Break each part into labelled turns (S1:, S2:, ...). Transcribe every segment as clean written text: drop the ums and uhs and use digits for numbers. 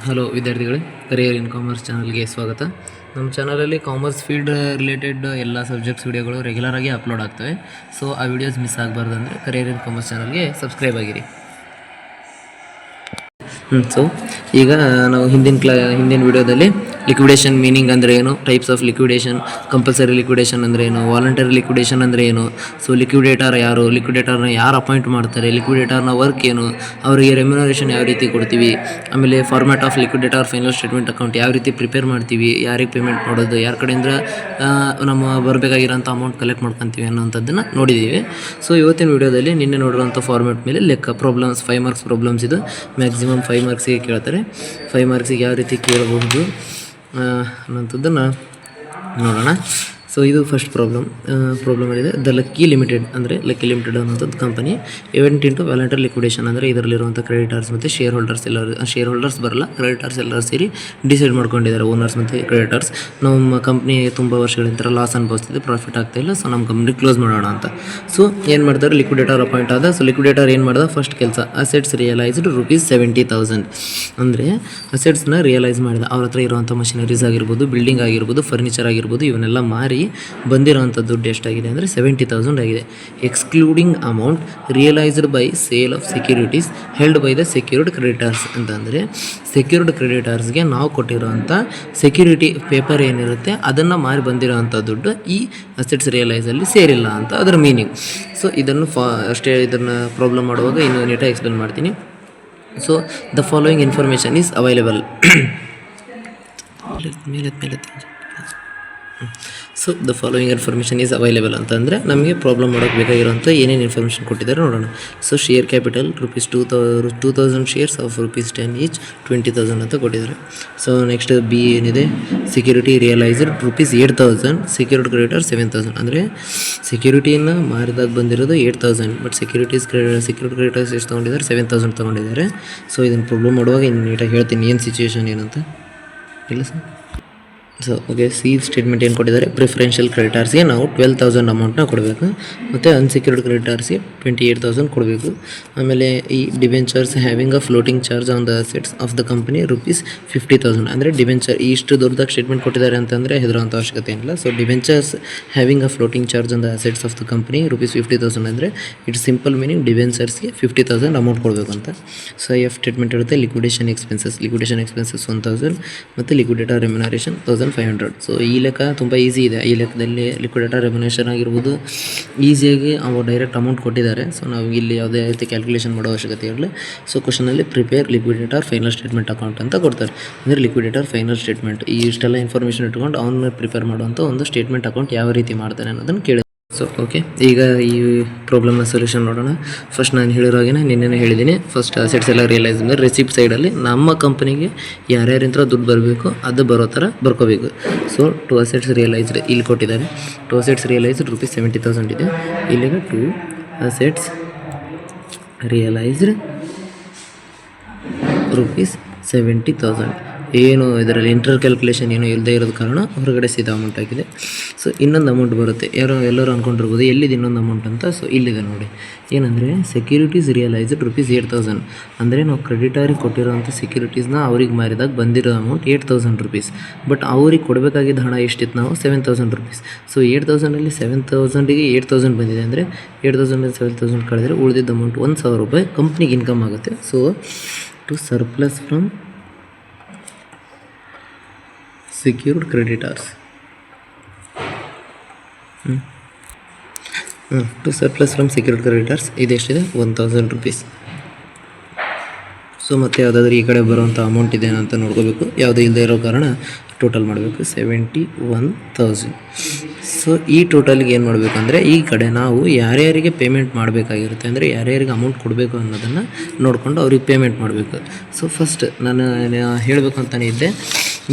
S1: Hello ವಿದ್ಯಾರ್ಥಿಗಳೇ, career ಇನ್ commerce ಚಾನಲ್ಗೆ ಸ್ವಾಗತ. ನಮ್ಮ ಚಾನಲಲ್ಲಿ ಕಾಮರ್ಸ್ ಫೀಲ್ಡ್ ರಿಲೇಟೆಡ್ ಎಲ್ಲ ಸಬ್ಜೆಕ್ಟ್ಸ್ ವಿಡಿಯೋಗಳು ರೆಗ್ಯುಲರಾಗಿ ಅಪ್ಲೋಡ್ ಆಗ್ತವೆ. ಸೊ ಆ ವಿಡಿಯೋಸ್ ಮಿಸ್ ಆಗಬಾರ್ದು ಅಂದರೆ ಕರಿಯರ್ ಇನ್ ಕಾಮರ್ಸ್ ಚಾನಲ್ಗೆ ಸಬ್ಸ್ಕ್ರೈಬ್ ಆಗಿರಿ. ಸೊ ಈಗ ನಾವು ಹಿಂದಿನ ವಿಡಿಯೋದಲ್ಲಿ ಲಿಕ್ವಿಡೇಷನ್ ಮೀನಿಂಗ್ ಅಂದರೆ ಏನು, types of liquidation, compulsory liquidation ಅಂದರೆ ಏನು, ವಾಲಂಟರಿ ಲಿಕ್ವಿಡೇಷನ್ ಅಂದರೆ ಏನು, ಸೊ ಲಿಕ್ವಿಡೇಟರ್ ಯಾರು, ಲಿಕ್ವಿಡೇಟರ್ನ ಯಾರು ಅಪಾಯಿಂಟ್ ಮಾಡ್ತಾರೆ, ಲಿಕ್ವಿಡೇಟರ್ನ ವರ್ಕ್ ಏನು, ಅವರಿಗೆ ರೆಮ್ಯುನರೇಷನ್ ಯಾವ ರೀತಿ ಕೊಡ್ತೀವಿ, ಆಮೇಲೆ format of liquidator final statement account ಯಾವ ರೀತಿ ಪ್ರಿಪೇರ್ ಮಾಡ್ತೀವಿ, ಯಾರಿಗೆ ಪೇಮೆಂಟ್ ಮಾಡೋದು, ಯಾರ ಕಡೆಯಿಂದ ನಮ್ಮ ಬರಬೇಕಾಗಿರೋಂಥ ಅಮೌಂಟ್ ಕಲೆಕ್ಟ್ ಮಾಡ್ಕೊತೀವಿ ಅನ್ನೋಂಥದ್ದನ್ನು ನೋಡಿದ್ದೀವಿ. ಸೊ ಇವತ್ತಿನ ವಿಡಿಯೋದಲ್ಲಿ ನಿನ್ನೆ ನೋಡಿರೋಂಥ ಫಾರ್ಮ್ಯಾಟ್ ಮೇಲೆ ಲೆಕ್ಕ ಪ್ರಾಬ್ಲಮ್ಸ್ 5 ಮಾರ್ಕ್ಸ್ ಪ್ರಾಬ್ಲಮ್ಸ್ ಇದು. ಮ್ಯಾಕ್ಸಿಮಮ್ 5 ಮಾರ್ಕ್ಸಿಗೆ ಕೇಳ್ತಾರೆ. 5 ಮಾರ್ಕ್ಸಿಗೆ ಯಾವ ರೀತಿ ಕೇಳಬಹುದು ಅನ್ನೋಂಥದ್ದನ್ನು ನೋಡೋಣ. ಸೊ ಇದು ಫಸ್ಟ್ ಪ್ರಾಬ್ಲಮಲ್ಲಿದೆ. ದ ಲಕ್ಕಿ ಲಿಮಿಟೆಡ್ ಅನ್ನೋಂಥದ್ದು ಕಂಪನಿ ಇವೆಂಟ್ ಇಂಟು ವ್ಯಾಲಂಟರಿ ಲಿಕ್ವಿಡೇಷನ್ ಅಂದರೆ ಇದರಲ್ಲಿರುವಂಥ ಕ್ರೆಡಿಟರ್ಸ್ ಮತ್ತು ಶೇರ್ ಹೋಲ್ಡರ್ಸ್ ಬರಲ್ಲ, ಕ್ರೆಡಿಟರ್ಸ್ ಎಲ್ಲರೂ ಸೇರಿ ಡಿಸೈಡ್ ಮಾಡ್ಕೊಂಡಿದ್ದಾರೆ, ಓನರ್ಸ್ ಮತ್ತು ಕ್ರೆಡಿಟರ್ಸ್. ನಮ್ಮ ಕಂಪ್ನಿ ತುಂಬ ವರ್ಷಗಳಿಂದ ಲಾಸ್ ಅನುಭವಿಸ್ತಿದೆ, ಪ್ರಾಫಿಟ್ ಆಗ್ತಾಯಿಲ್ಲ, ಸೊ ನಮ್ಮ ಕಂಪ್ನಿ ಕ್ಲೋಸ್ ಮಾಡೋಣ ಅಂತ. ಸೊ ಏನು ಮಾಡ್ತಾರೆ, ಲಿಕ್ವಿಡೇಟರ್ ಅಪಾಯಿಂಟ್ ಆದ. ಸೊ ಲಿಕ್ವಿಡೇಟರ್ ಏನು ಮಾಡ್ದ, ಫಸ್ಟ್ ಕೆಲಸ ಅಸೆಟ್ಸ್ ರಿಯಲೈಸ್ಡ್ ₹70,000 ಅಂದರೆ ಅಸೆಟ್ಸ್ನ ರಿಯಲೈಸ್ ಮಾಡಿದ. ಅವ್ರ ಹತ್ರ ಇರುವಂಥ ಮಷಿನರೀಸ್ ಆಗಿರ್ಬೋದು, ಬಿಲ್ಡಿಂಗ್ ಆಗಿರ್ಬೋದು, ಫರ್ನಿಚರ್ ಆಗಿರ್ಬೋದು, ಇವನ್ನೆಲ್ಲ ಮಾರಿ ಬಂದಿರೋಂಥ ದುಡ್ಡು ಎಷ್ಟಾಗಿದೆ ಅಂದರೆ 70,000 ಆಗಿದೆ. Excluding amount realised by sale of securities held by the secured creditors ಅಂತಂದರೆ ಸೆಕ್ಯೂರ್ಡ್ ಕ್ರೆಡಿಟರ್ಸ್ಗೆ ನಾವು ಕೊಟ್ಟಿರೋಂಥ ಸೆಕ್ಯೂರಿಟಿ ಪೇಪರ್ ಏನಿರುತ್ತೆ ಅದನ್ನು ಮಾರಿ ಬಂದಿರೋಂಥ ದುಡ್ಡು ಈ ಅಸೆಟ್ಸ್ ರಿಯಲೈಸಲ್ಲಿ ಸೇರಿಲ್ಲ ಅಂತ ಅದರ ಮೀನಿಂಗ್. ಸೊ ಇದನ್ನು ಇದನ್ನು ಪ್ರಾಬ್ಲಮ್ ಮಾಡುವಾಗ ಇನ್ನೂ ನೀಟಾಗಿ ಎಕ್ಸ್ಪ್ಲೇನ್ ಮಾಡ್ತೀನಿ. So the following information is available. So the following information is available ಅಂತಂದರೆ ನಮಗೆ ಪ್ರಾಬ್ಲಮ್ ಮಾಡೋಕ್ಕೆ ಬೇಕಾಗಿರೋಂಥ ಏನೇನು ಇನ್ಫಾರ್ಮೇಷನ್ ಕೊಟ್ಟಿದ್ದಾರೆ ನೋಡೋಣ. So share capital ₹2,000 shares of ₹10 each 20,000 ಅಂತ ಕೊಟ್ಟಿದ್ದಾರೆ. ಸೊ ನೆಕ್ಸ್ಟ್ ಬಿ ಏನಿದೆ, ಸೆಕ್ಯೂರಿಟಿ ರಿಯಲೈಸ್ಡ್ ₹8,000, ಸೆಕ್ಯೂರ್ಡ್ ಕ್ರೆಡಿಟರ್ 7,000 ಅಂದರೆ ಸೆಕ್ಯೂರಿಟಿಯನ್ನು ಮಾರಿದಾಗ ಬಂದಿರೋದು 8,000, ಬಟ್ ಸೆಕ್ಯೂರ್ಡ್ ಕ್ರೆಡಿಟರ್ಸ್ ಎಷ್ಟು ತೊಗೊಂಡಿದ್ದಾರೆ, 7,000 ತೊಗೊಂಡಿದ್ದಾರೆ. ಸೊ ಇದನ್ನು ಪ್ರಾಬ್ಲಮ್ ಮಾಡುವಾಗ ಇನ್ನು ನೀಟಾಗಿ ಹೇಳ್ತೀನಿ ಏನು ಸಿಚುವೇಶನ್ ಏನಂತ. ಇಲ್ಲ sir. So okay, C statement ಏನು ಕೊಟ್ಟಿದ್ದಾರೆ, ಪ್ರಿಫರೆನ್ಷಿಯಲ್ ಕ್ರೆಡಿಟರ್ಸ್ಗೆ ನಾವು 12,000 ಅಮೌಂಟ್ನ ಕೊಡಬೇಕು, ಮತ್ತು ಅನ್ಸೆಕ್ಯೂರ್ಡ್ ಕ್ರೆಡಿಟರ್ಸ್ಗೆ 28,000 ಕೊಡಬೇಕು. ಆಮೇಲೆ ಈ debentures having a floating charge on the assets of the company ₹50,000 ಅಂದರೆ ಡಿಬೆಂಚರ್ ಇಷ್ಟು ದೊಡ್ಡದಾಗಿ ಸ್ಟೇಟ್ಮೆಂಟ್ ಕೊಟ್ಟಿದ್ದಾರೆ ಅಂತಂದರೆ ಹೆದರುವಂಥ ಅವಶ್ಯಕತೆ ಏನಿಲ್ಲ. So debentures having a floating charge on the assets of the company ₹50,000 ಅಂದರೆ ಇಟ್ಸ್ ಸಿಂಪಲ್ ಮೀನಿಂಗ್ ಡಿಬೆಂಚರ್ಸ್ಗೆ 50,000 ಅಮೌಂಟ್ ಕೊಡಬೇಕು ಅಂತ. ಸೊ ಎಫ್ ಸ್ಟೇಟ್ಮೆಂಟ್ ಇರುತ್ತೆ, ಲಿಕ್ವಿಡೇಷನ್ ಎಕ್ಸ್ಪೆನ್ಸಸ್ 1,000 ಮತ್ತು ಲಿಕ್ವಿಡೇಟರ್ ರೆಮ್ಯುನರೇಷನ್ 1,500. ಸೊ ಈ ಲೆಕ್ಕ ತುಂಬ ಈಸಿ ಇದೆ. ಈ ಲೆಕ್ಕದಲ್ಲಿ ಲಿಕ್ವಿಡೇಟರ್ ರೆಮ್ಯುನರೇಷನ್ ಆಗಿರ್ಬೋದು ಈಸಿಯಾಗಿ ಅವ್ರು ಡೈರೆಕ್ಟ್ ಅಮೌಂಟ್ ಕೊಟ್ಟಿದ್ದಾರೆ. ಸೊ ನಾವು ಇಲ್ಲಿ ಯಾವುದೇ ರೀತಿ ಕ್ಯಾಲ್ಕುಲೇಷನ್ ಮಾಡೋ ಅವಶ್ಯಕತೆ ಇರಲಿ. ಸೊ ಕ್ವಶನಲ್ಲಿ prepare liquidator final statement account ಅಂತ ಕೊಡ್ತಾರೆ. ಅಂದರೆ ಲಿಕ್ವಿಡೇಟರ್ ಫೈನಲ್ ಸ್ಟೇಟ್ಮೆಂಟ್ ಈ ಇಷ್ಟೆಲ್ಲ ಇನ್ಫಾರ್ಮೇಷನ್ ಇಟ್ಕೊಂಡು ಅವನ್ನ ಪ್ರಿಪೇರ್ ಮಾಡುವಂಥ ಒಂದು ಸ್ಟೇಟ್ಮೆಂಟ್ ಅಕೌಂಟ್ ಯಾವ ರೀತಿ ಮಾಡ್ತಾನೆ ಅನ್ನೋದನ್ನು ಕೇಳಿ. ಸೊ ಓಕೆ, ಈಗ ಈ ಪ್ರಾಬ್ಲಮ್ನ ಸೊಲ್ಯೂಷನ್ ನೋಡೋಣ. ಫಸ್ಟ್ ನಾನು ಹೇಳಿರೋ ಹಾಗೆ ನಿನ್ನೆ ಹೇಳಿದ್ದೀನಿ, ಫಸ್ಟ್ ಅಸೆಟ್ಸ್ ಎಲ್ಲ ರಿಯಲೈಸ್ ಅಂದರೆ ರೆಸಿಪ್ಟ್ ಸೈಡಲ್ಲಿ ನಮ್ಮ ಕಂಪನಿಗೆ ಯಾರ್ಯಾರಿಂತ ದುಡ್ಡು ಬರಬೇಕು ಅದು ಬರೋ ಥರ ಬರ್ಕೋಬೇಕು. ಸೊ ಟು ಅಸೆಟ್ಸ್ ರಿಯಲೈಸ್ಡ್ ಇಲ್ಲಿ ಕೊಟ್ಟಿದ್ದಾರೆ. ಟು ಅಸೆಟ್ಸ್ ರಿಯಲೈಸ್ಡ್ ₹70,000 ಇದೆ. ಇಲ್ಲಿಗೆ ಟು ಅಸೆಟ್ಸ್ ರಿಯಲೈಸ್ಡ್ ₹70,000 ಏನು ಇದರಲ್ಲಿ ಇಂಟರ್ ಕ್ಯಾಲ್ಕುಲೇಷನ್ ಏನೂ ಇಲ್ಲದೆ ಇರೋದ ಕಾರಣ ಹೊರಗಡೆ ಸೀದಾ ಅಮೌಂಟ್ ಆಗಿದೆ. ಸೊ ಇನ್ನೊಂದು ಅಮೌಂಟ್ ಬರುತ್ತೆ, ಎಲ್ಲರೂ ಅಂದ್ಕೊಂಡಿರ್ಬೋದು ಎಲ್ಲಿದೆ ಇನ್ನೊಂದು ಅಮೌಂಟ್ ಅಂತ. ಸೊ ಇಲ್ಲಿದೆ ನೋಡಿ, ಏನಂದರೆ ಸೆಕ್ಯೂರಿಟೀಸ್ ರಿಯಲೈಸ್ಡ್ ₹8,000 ಅಂದರೆ ನಾವು ಕ್ರೆಡಿಟರಿಗೆ ಕೊಟ್ಟಿರೋಂಥ ಸೆಕ್ಯೂರಿಟೀಸ್ನ ಅವ್ರಿಗೆ ಮಾರಿದಾಗ ಬಂದಿರೋ ಅಮೌಂಟ್ ₹8,000. ಬಟ್ ಅವ್ರಿಗೆ ಕೊಡಬೇಕಾಗಿದ್ದ ಹಣ ಎಷ್ಟಿತ್ತು, ನಾವು ₹7,000. ಸೊ 8,000ಅಲ್ಲಿ 7,000ಗೆ 8,000 ಬಂದಿದೆ ಅಂದರೆ 8,000 7,000 ಕಳೆದರೆ ಉಳಿದಿದ್ದ ಅಮೌಂಟ್ ₹1,000 ಕಂಪ್ನಿಗೆ ಇನ್ಕಮ್ ಆಗುತ್ತೆ. So to surplus from secured creditors to surplus from secured creditors ಇದೆಷ್ಟಿದೆ, ₹1,000. ಸೊ ಮತ್ತು ಯಾವುದಾದ್ರೂ ಈ ಕಡೆ ಬರುವಂಥ ಅಮೌಂಟ್ ಇದೆ ಅಂತ ನೋಡ್ಕೋಬೇಕು. ಯಾವುದೇ ಇಲ್ಲದೆ ಇರೋ ಕಾರಣ ಟೋಟಲ್ ಮಾಡಬೇಕು 71,000. ಸೊ ಈ ಟೋಟಲ್ಗೆ ಏನು ಮಾಡಬೇಕು ಅಂದರೆ ಈ ಕಡೆ ನಾವು ಯಾರ್ಯಾರಿಗೆ ಪೇಮೆಂಟ್ ಮಾಡಬೇಕಾಗಿರುತ್ತೆ ಅಂದರೆ ಯಾರ್ಯಾರಿಗೆ ಅಮೌಂಟ್ ಕೊಡಬೇಕು ಅನ್ನೋದನ್ನು ನೋಡಿಕೊಂಡು ಅವ್ರಿಗೆ ಪೇಮೆಂಟ್ ಮಾಡಬೇಕು. ಸೊ ಫಸ್ಟ್ ನಾನು ಹೇಳಬೇಕು ಅಂತಲೇ ಇದ್ದೆ,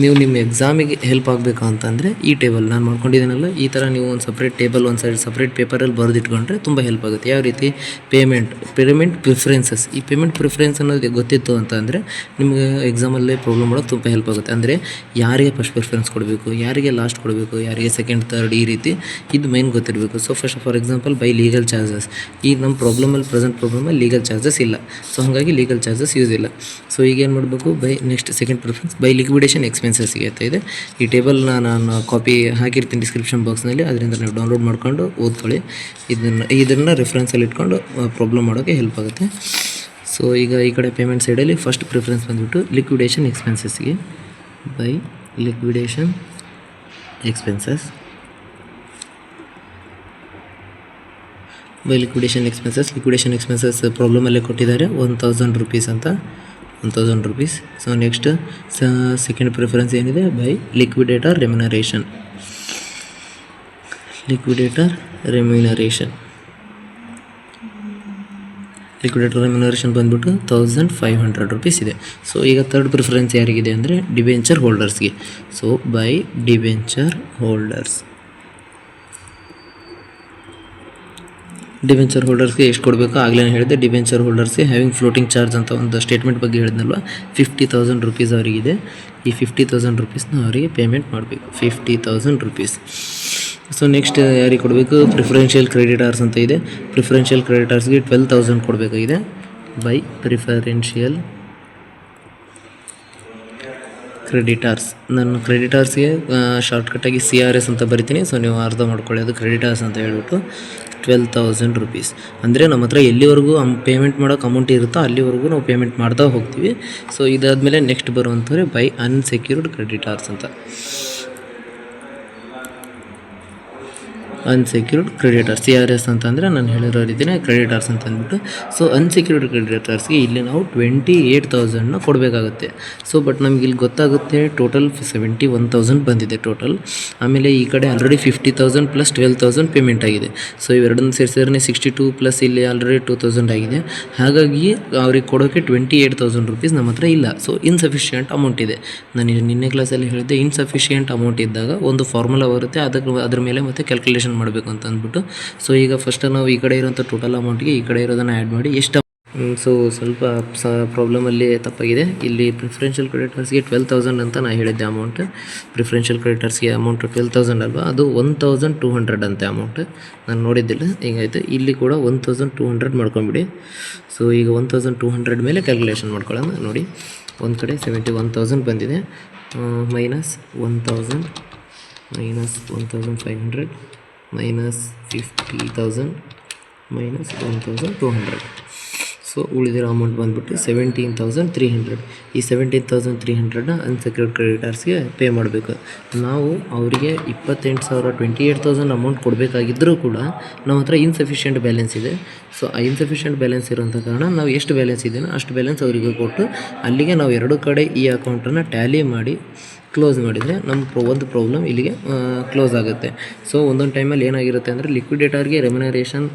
S1: ನೀವು ನಿಮ್ಮ ಎಕ್ಸಾಮಿಗೆ ಹೆಲ್ಪ್ ಆಗಬೇಕು ಅಂತಂದರೆ ಈ ಟೇಬಲ್ ನಾನು ಮಾಡ್ಕೊಂಡಿದ್ದೀನಲ್ಲ, ಈ ಥರ ನೀವು ಒಂದು ಸಪ್ರೇಟ್ ಟೇಬಲ್ ಒಂದು ಸೈಡ್ ಸಪ್ರೇಟ್ ಪೇಪರಲ್ಲಿ ಬರೆದಿಟ್ಕೊಂಡ್ರೆ ತುಂಬ ಹೆಲ್ಪ್ ಆಗುತ್ತೆ. ಯಾವ ರೀತಿ? Payment preferences. ಈ ಪೇಮೆಂಟ್ ಪ್ರಿಫರೆನ್ಸ್ ಅನ್ನೋದು ಗೊತ್ತಿತ್ತು ಅಂತಂದರೆ ನಿಮಗೆ ಎಕ್ಸಾಮಲ್ಲೇ ಪ್ರಾಬ್ಲಮ್ ಮಾಡೋದು ತುಂಬ ಹೆಲ್ಪ್ ಆಗುತ್ತೆ. ಅಂದರೆ ಯಾರಿಗೆ ಫಸ್ಟ್ ಪ್ರಿಫರೆನ್ಸ್ ಕೊಡಬೇಕು, ಯಾರಿಗೆ ಲಾಸ್ಟ್ ಕೊಡಬೇಕು, ಯಾರಿಗೆ ಸೆಕೆಂಡ್ ಥರ್ಡ್, ಈ ರೀತಿ ಇದು ಮೇನ್ ಗೊತ್ತಿರಬೇಕು. So for example by legal charges. ಈಗ ನಮ್ಮ ಪ್ರೆಸೆಂಟ್ ಪ್ರಾಬ್ಲಮಲ್ಲಿ ಲೀಗಲ್ ಚಾರ್ಜಸ್ ಇಲ್ಲ, ಸೊ ಹಾಗಾಗಿ ಲೀಗಲ್ ಚಾರ್ಜಸ್ ಯೂಸ್ ಇಲ್ಲ. ಸೊ ಈಗ ಏನು ಮಾಡಬೇಕು? By next second preference by liquidation ಎಕ್ಸ್ಪೆನ್ಸಸ್ಗೆ ಅಂತ ಇದೆ. ಈ ಟೇಬಲ್ನ ನಾನು ಕಾಪಿ ಹಾಕಿರ್ತೀನಿ ಡಿಸ್ಕ್ರಿಪ್ಷನ್ ಬಾಕ್ಸ್ನಲ್ಲಿ, ಅದರಿಂದ ನೀವು ಡೌನ್ಲೋಡ್ ಮಾಡ್ಕೊಂಡು ಓದ್ಕೊಳ್ಳಿ. ಇದನ್ನು ರೆಫರೆನ್ಸಲ್ಲಿ ಇಟ್ಕೊಂಡು ಪ್ರಾಬ್ಲಮ್ ಮಾಡೋಕ್ಕೆ ಹೆಲ್ಪ್ ಆಗುತ್ತೆ. ಸೊ ಈಗ ಈ ಕಡೆ ಪೇಮೆಂಟ್ ಸೈಡಲ್ಲಿ ಫಸ್ಟ್ ಪ್ರಿಫರೆನ್ಸ್ ಬಂದುಬಿಟ್ಟು ಲಿಕ್ವಿಡೇಷನ್ ಎಕ್ಸ್ಪೆನ್ಸಸ್ಗೆ. By liquidation expenses. Liquidation expenses ಪ್ರಾಬ್ಲಮಲ್ಲೇ ಕೊಟ್ಟಿದ್ದಾರೆ 1000 ರೂಪೀಸ್ ಅಂತ, 1000 rupees. So next second preference ಏನಿದೆ? By liquidator remuneration. Liquidator remuneration ಬಂದುಬಿಟ್ಟು 1500 ರೂಪೀಸ್ ಇದೆ. ಸೊ ಈಗ ಥರ್ಡ್ ಪ್ರಿಫರೆನ್ಸ್ ಯಾರಿಗಿದೆ ಅಂದರೆ ಡಿಬೆಂಚರ್ ಹೋಲ್ಡರ್ಸ್ಗೆ. ಸೊ ಬೈ ಡಿಬೆಂಚರ್ ಹೋಲ್ಡರ್ಸ್ಗೆ ಎಷ್ಟು ಕೊಡಬೇಕು ಆಗಲೇ ಹೇಳಿದೆ. ಡಿಬೆಂಚರ್ ಹೋಲ್ಡರ್ಸ್ಗೆ ಹ್ಯಾವಿಂಗ್ ಫ್ಲೋಟಿಂಗ್ ಚಾರ್ಜ್ ಅಂತ ಒಂದು ಸ್ಟೇಟ್ಮೆಂಟ್ ಬಗ್ಗೆ ಹೇಳಿದ್ನಲ್ವ, 50,000 ರೂಪೀಸ್ ಅವರಿಗಿದೆ. ಈ 50,000 ರೂಪೀಸ್ನ ಅವರಿಗೆ ಪೇಮೆಂಟ್ ಮಾಡಬೇಕು, 50,000 ರೂಪೀಸ್. ಸೊ ನೆಕ್ಸ್ಟ್ ಯಾರಿಗೆ ಕೊಡಬೇಕು? ಪ್ರಿಫರೆನ್ಷಿಯಲ್ ಕ್ರೆಡಿಟಾರ್ಸ್ ಅಂತ ಇದೆ. ಪ್ರಿಫರೆನ್ಷಿಯಲ್ ಕ್ರೆಡಿಟಾರ್ಸ್ಗೆ 12,000 ಕೊಡಬೇಕಾಗಿದೆ. By preferential creditors. ನಾನು ಕ್ರೆಡಿಟಾರ್ಸ್ಗೆ ಶಾರ್ಟ್ಕಟ್ಟಾಗಿ CRS ಅಂತ ಬರಿತೀನಿ, ಸೊ ನೀವು ಅರ್ಥ ಮಾಡ್ಕೊಳ್ಳಿ, ಅದು ಕ್ರೆಡಿಟಾರ್ಸ್ ಅಂತ ಹೇಳ್ಬಿಟ್ಟು 12,000 ರೂಪೀಸ್. ಅಂದರೆ ನಮ್ಮ ಹತ್ರ ಎಲ್ಲಿವರೆಗೂ ಪೇಮೆಂಟ್ ಮಾಡೋಕೆ ಅಮೌಂಟ್ ಇರುತ್ತೋ ಅಲ್ಲಿವರೆಗೂ ನಾವು ಪೇಮೆಂಟ್ ಮಾಡ್ತಾ ಹೋಗ್ತೀವಿ. ಸೊ ಇದಾದಮೇಲೆ ನೆಕ್ಸ್ಟ್ ಬರುವಂಥವ್ರೆ ಬೈ ಅನ್ಸೆಕ್ಯೂರ್ಡ್ ಕ್ರೆಡಿಟಾರ್ಸ್ ಅಂತ. ಅನ್ಸೆಕ್ಯೂರ್ಡ್ ಕ್ರೆಡಿಟರ್ಸ್, CRS ಅಂತಂದರೆ ನಾನು ಹೇಳಿರೋ ರೀತಿಯೇ ಕ್ರೆಡಿಟರ್ಸ್ ಅಂತ ಅಂದ್ಬಿಟ್ಟು. ಸೊ ಅನ್ಸೆಕ್ಯೂರ್ಡ್ ಕ್ರೆಡಿಟರ್ಸ್ಗೆ ಇಲ್ಲಿ ನಾವು 28,000ನ ಕೊಡಬೇಕಾಗುತ್ತೆ. ಸೊ ಬಟ್ ನಮ್ಗೆ ಇಲ್ಲಿ ಗೊತ್ತಾಗುತ್ತೆ ಟೋಟಲ್ 71,000 ಬಂದಿದೆ ಟೋಟಲ್. ಆಮೇಲೆ ಈ ಕಡೆ ಆಲ್ರೆಡಿ 50,000 ಪ್ಲಸ್ 12,000 ಪೇಮೆಂಟ್ ಆಗಿದೆ. ಸೊ ಇವೆರಡನ್ನು ಸೇರಿಸಿದ್ರೆ 62 ಪ್ಲಸ್ ಇಲ್ಲಿ ಆಲ್ರೆಡಿ 2,000 ಆಗಿದೆ. ಹಾಗಾಗಿ ಅವ್ರಿಗೆ ಕೊಡೋಕ್ಕೆ 28,000 ರೂಪೀಸ್ ನಮ್ಮ ಹತ್ರ ಇಲ್ಲ. ಸೊ ಇನ್ಸಫಿಷಿಯೆಂಟ್ ಅಮೌಂಟ್ ಇದೆ. ನಾನು ನಿನ್ನೆ ಕ್ಲಾಸಲ್ಲಿ ಹೇಳಿದ್ದೆ, ಇನ್ಸಫಿಷಿಯೆಂಟ್ ಅಮೌಂಟ್ ಇದ್ದಾಗ ಒಂದು ಫಾರ್ಮುಲಾ ಬರುತ್ತೆ, ಅದ್ರ ಮೇಲೆ ಮತ್ತೆ ಕ್ಯಾಲ್ಕುಲೇಷನ್ ಮಾಡಬೇಕು ಅಂತ ಅಂದ್ಬಿಟ್ಟು. ಸೊ ಈಗ ಫಸ್ಟ್ ನಾವು ಈ ಕಡೆ ಇರೋಂಥ ಟೋಟಲ್ ಅಮೌಂಟ್ಗೆ ಈ ಕಡೆ ಇರೋದನ್ನು ಆ್ಯಡ್ ಮಾಡಿ ಎಷ್ಟು. ಸೊ ಸ್ವಲ್ಪ ಪ್ರಾಬ್ಲಮಲ್ಲಿ ತಪ್ಪಾಗಿದೆ. ಇಲ್ಲಿ ಪ್ರಿಫರೆನ್ಷಿಯಲ್ ಕ್ರೆಡಿಟರ್ಸ್ಗೆ 12,000 ಅಂತ ನಾನು ಹೇಳಿದ್ದೆ ಅಮೌಂಟ್. ಪ್ರಿಫರೆನ್ಷಿಯಲ್ ಕ್ರೆಡಿಟರ್ಸ್ಗೆ ಅಮೌಂಟ್ 12,000 ಅಲ್ವಾ, ಅದು 1,200 ಅಂತೆ ಅಮೌಂಟ್. ನಾನು ನೋಡಿದ್ದಿಲ್ಲ, ಹೀಗಾಯಿತು. ಇಲ್ಲಿ ಕೂಡ 1,200 ಮಾಡ್ಕೊಂಬಿಡಿ. ಸೊ ಈಗ 1,200 ಮೇಲೆ ಕ್ಯಾಲ್ಕುಲೇಷನ್ ಮಾಡ್ಕೊಳ್ಳೋಣ. ನೋಡಿ, ಒಂದು ಕಡೆ 71,000 ಬಂದಿದೆ, minus 1,000 minus 1,500 minus 50,000 minus 1,200. So ಉಳಿದಿರೋ ಅಮೌಂಟ್ ಬಂದುಬಿಟ್ಟು 17,300. ಈ 17,300ನ ಅನ್ಸೆಕ್ಯೂರ್ಡ್ ಕ್ರೆಡಿಟರ್ಸ್ಗೆ ಪೇ ಮಾಡಬೇಕು. ನಾವು ಅವರಿಗೆ 28,000 ಅಮೌಂಟ್ ಕೊಡಬೇಕಾಗಿದ್ದರೂ ಕೂಡ ನಮ್ಮ ಹತ್ರ ಇನ್ಸಫಿಷಿಯೆಂಟ್ ಬ್ಯಾಲೆನ್ಸ್ ಇದೆ. ಸೊ ಆ ಇನ್ಸಫಿಷಿಯೆಂಟ್ ಬ್ಯಾಲೆನ್ಸ್ ಇರೋಂಥ ಕಾರಣ ನಾವು ಎಷ್ಟು ಬ್ಯಾಲೆನ್ಸ್ ಇದೆಯೋ ಅಷ್ಟು ಬ್ಯಾಲೆನ್ಸ್ ಅವರಿಗೆ ಕೊಟ್ಟು ಅಲ್ಲಿಗೆ ನಾವು ಎರಡು ಕಡೆ ಈ ಅಕೌಂಟನ್ನು ಟ್ಯಾಲಿ ಮಾಡಿ ಕ್ಲೋಸ್ ಮಾಡಿದರೆ ನಮ್ಮ ಒಂದು ಪ್ರಾಬ್ಲಮ್ ಇಲ್ಲಿಗೆ ಕ್ಲೋಸ್ ಆಗುತ್ತೆ. ಸೊ ಒಂದೊಂದು ಟೈಮಲ್ಲಿ ಏನಾಗಿರುತ್ತೆ ಅಂದರೆ ಲಿಕ್ವಿಡೇಟರ್ಗೆ ರೆಮ್ಯುನರೇಷನ್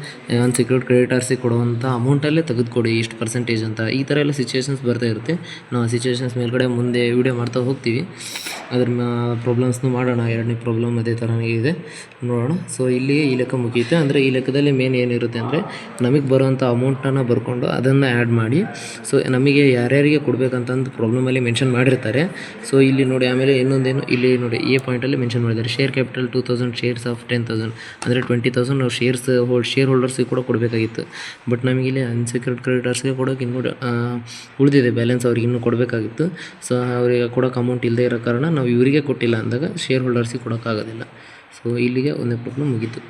S1: ಅನ್ಸೆಕ್ಯೂರ್ಡ್ ಕ್ರೆಡಿಟರ್ಸಿಗೆ ಕೊಡುವಂಥ ಅಮೌಂಟಲ್ಲೇ ತೆಗೆದುಕೊಡಿ ಇಷ್ಟು ಪರ್ಸೆಂಟೇಜ್ ಅಂತ, ಈ ಥರ ಎಲ್ಲ ಸಿಚುವೇಷನ್ಸ್ ಬರ್ತಾ ಇರುತ್ತೆ. ನಾವು ಆ ಸಿಚುವೇಷನ್ಸ್ ಮೇಲ್ಗಡೆ ಮುಂದೆ ವೀಡಿಯೋ ಮಾಡ್ತಾ ಹೋಗ್ತೀವಿ. ಅದ್ರ ಪ್ರಾಬ್ಲಮ್ಸ್ನು ಮಾಡೋಣ. ಎರಡನೇ ಪ್ರಾಬ್ಲಮ್ ಅದೇ ಥರನೇ ಇದೆ, ನೋಡೋಣ. ಸೊ ಇಲ್ಲಿಗೆ ಈ ಲೆಕ್ಕ ಮುಗಿಯುತ್ತೆ. ಅಂದರೆ ಈ ಲೆಕ್ಕದಲ್ಲಿ ಮೇನ್ ಏನಿರುತ್ತೆ ಅಂದರೆ ನಮಗೆ ಬರುವಂಥ ಅಮೌಂಟನ್ನು ಬರ್ಕೊಂಡು ಅದನ್ನು ಆ್ಯಡ್ ಮಾಡಿ, ಸೊ ನಮಗೆ ಯಾರ್ಯಾರಿಗೆ ಕೊಡಬೇಕಂತಂದು ಪ್ರಾಬ್ಲಮಲ್ಲಿ ಮೆನ್ಷನ್ ಮಾಡಿರ್ತಾರೆ. ಸೊ ಇಲ್ಲಿ ನೋಡಿ, ಆಮೇಲೆ ಇನ್ನೊಂದೇನು ಇಲ್ಲಿ ನೋಡಿ, ಈ ಪಾಯಿಂಟಲ್ಲಿ ಮೆನ್ಷನ್ ಮಾಡಿದ್ದಾರೆ ಶೇರ್ ಕ್ಯಾಪಿಟಲ್ 2,000 ಶೇರ್ಸ್ ಆಫ್ 10,000 ಅಂದರೆ 20,000 ನಾವು ಶೇರ್ ಹೋಲ್ಡರ್ಸಿಗೆ ಕೂಡ ಕೊಡಬೇಕಾಗಿತ್ತು. ಬಟ್ ನಮಗಿಲ್ಲಿ ಅನ್ಸೆಕ್ಯೂರ್ಡ್ ಕ್ರೆಡಿಟರ್ಸ್ಗೆ ಕೊಡೋಕೆ ಇನ್ನೂ ಉಳಿದಿದೆ ಬ್ಯಾಲೆನ್ಸ್, ಅವ್ರಿಗೆ ಇನ್ನೂ ಕೊಡಬೇಕಾಗಿತ್ತು. ಸೊ ಅವರಿಗೆ ಕೊಡೋಕೆ ಅಮೌಂಟ್ ಇಲ್ಲದೆ ಇರೋ ಕಾರಣ ನಾವು ಇವರಿಗೆ ಕೊಟ್ಟಿಲ್ಲ ಅಂದಾಗ ಶೇರ್ ಹೋಲ್ಡರ್ಸಿಗೆ ಕೊಡೋಕ್ಕಾಗೋದಿಲ್ಲ. ಸೊ ಇಲ್ಲಿಗೆ ಒಂದೇ ಪ್ರಾಬ್ಲಮ್ ಮುಗೀತು.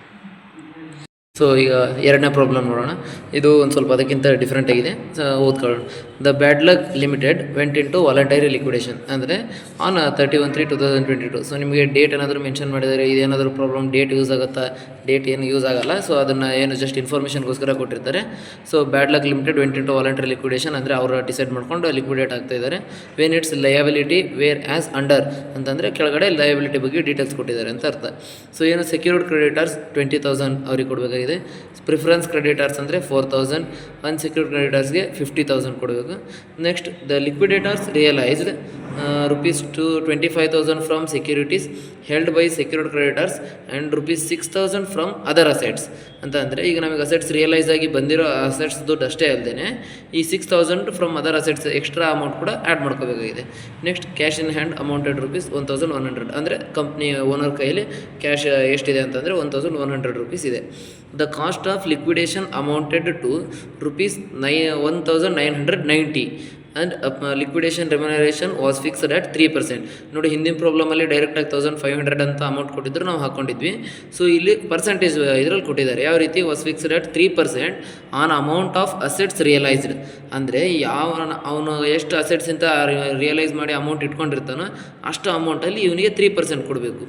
S1: ಸೊ ಈಗ ಎರಡನೇ ಪ್ರಾಬ್ಲಮ್ ನೋಡೋಣ. ಇದು ಒಂದು ಸ್ವಲ್ಪ ಅದಕ್ಕಿಂತ ಡಿಫ್ರೆಂಟ್ ಆಗಿದೆ, ಓದ್ಕೊಳ್ಳೋಣ. The bad luck limited went into voluntary liquidation ಅಂದರೆ ಆನ್ 31/3/2022. ಸೊ ನಿಮಗೆ ಡೇಟ್ ಏನಾದರೂ ಮೆನ್ಷನ್ ಮಾಡಿದರೆ ಇದೇನಾದರೂ ಪ್ರಾಬ್ಲಮ್ ಡೇಟ್ ಯೂಸ್ ಆಗುತ್ತಾ? ಡೇಟ್ ಏನು ಯೂಸ್ ಆಗೋಲ್ಲ. ಸೊ ಅದನ್ನು ಏನು ಜಸ್ಟ್ ಇನ್ಫಾರ್ಮೇಷನ್ಗೋಸ್ಕರ ಕೊಟ್ಟಿರ್ತಾರೆ. So bad luck limited went into voluntary liquidation ಅಂದರೆ ಅವರು ಡಿಸೈಡ್ ಮಾಡ್ಕೊಂಡು ಲಿಕ್ವಿಡೇಟ್ ಆಗ್ತಾ ಇದ್ದಾರೆ. When its liability were as under ಅಂತಂದರೆ ಕೆಳಗಡೆ ಲಯಬಿಲಿಟಿ ಬಗ್ಗೆ ಡೀಟೇಲ್ಸ್ ಕೊಟ್ಟಿದ್ದಾರೆ ಅಂತ ಅರ್ಥ. ಸೊ ಏನು ಸೆಕ್ಯೂರ್ಡ್ ಕ್ರೆಡಿಟರ್ಸ್ 20,000 ಅವ್ರಿಗೆ ಕೊಡಬೇಕಾಗಿದೆ. ಪ್ರಿಫರೆನ್ಸ್ ಕ್ರೆಡಿಟರ್ಸ್ ಅಂದರೆ 4,000, ಅನ್ಸೆಕ್ಯೂರ್ಡ್ ಕ್ರೆಡಿಟರ್ಸ್ಗೆ 50,000 ಕೊಡಬೇಕು. Next the liquidators realised rupees to 25,000 from securities held by secured creditors and rupees 6,000 from other assets ಅಂತ ಅಂದರೆ ಈಗ ನಮಗೆ ಅಸೆಟ್ಸ್ ರಿಯಲೈಸ್ ಆಗಿ ಬಂದಿರೋ ಅಸೆಟ್ಸ್ ದುಡ್ಡು ಅಷ್ಟೇ ಅಲ್ಲದೆ ಈ 6,000 from other assets extra amount ಕೂಡ ಆ್ಯಡ್ ಮಾಡ್ಕೋಬೇಕಾಗಿದೆ. Next cash in hand amounted rupees 1,100 ಅಂದರೆ ಕಂಪ್ನಿ ಓನರ್ ಕೈಯಲ್ಲಿ ಕ್ಯಾಶ್ ಎಷ್ಟಿದೆ ಅಂತಂದರೆ 1,100 rupees ಇದೆ. The cost of liquidation amounted to rupees 1,990 and liquidation remuneration was fixed at 3%. ನೋಡಿ, ಹಿಂದಿನ ಪ್ರಾಬ್ಲಮಲ್ಲಿ ಡೈರೆಕ್ಟಾಗಿ 1,500 ಅಂತ ಅಮೌಂಟ್ ಕೊಟ್ಟಿದ್ರು, ನಾವು ಹಾಕ್ಕೊಂಡಿದ್ವಿ. ಸೊ ಇಲ್ಲಿ ಪರ್ಸೆಂಟೇಜ್ ಇದರಲ್ಲಿ ಕೊಟ್ಟಿದ್ದಾರೆ. ಯಾವ ರೀತಿ was fixed at 3% on amount of assets realised. ಅಂದರೆ ಅವನು ಎಷ್ಟು ಅಸೆಟ್ಸಿಂತ ರಿಯಲೈಸ್ ಮಾಡಿ ಅಮೌಂಟ್ ಇಟ್ಕೊಂಡಿರ್ತಾನೋ ಅಷ್ಟು ಅಮೌಂಟಲ್ಲಿ ಇವನಿಗೆ 3% ಕೊಡಬೇಕು.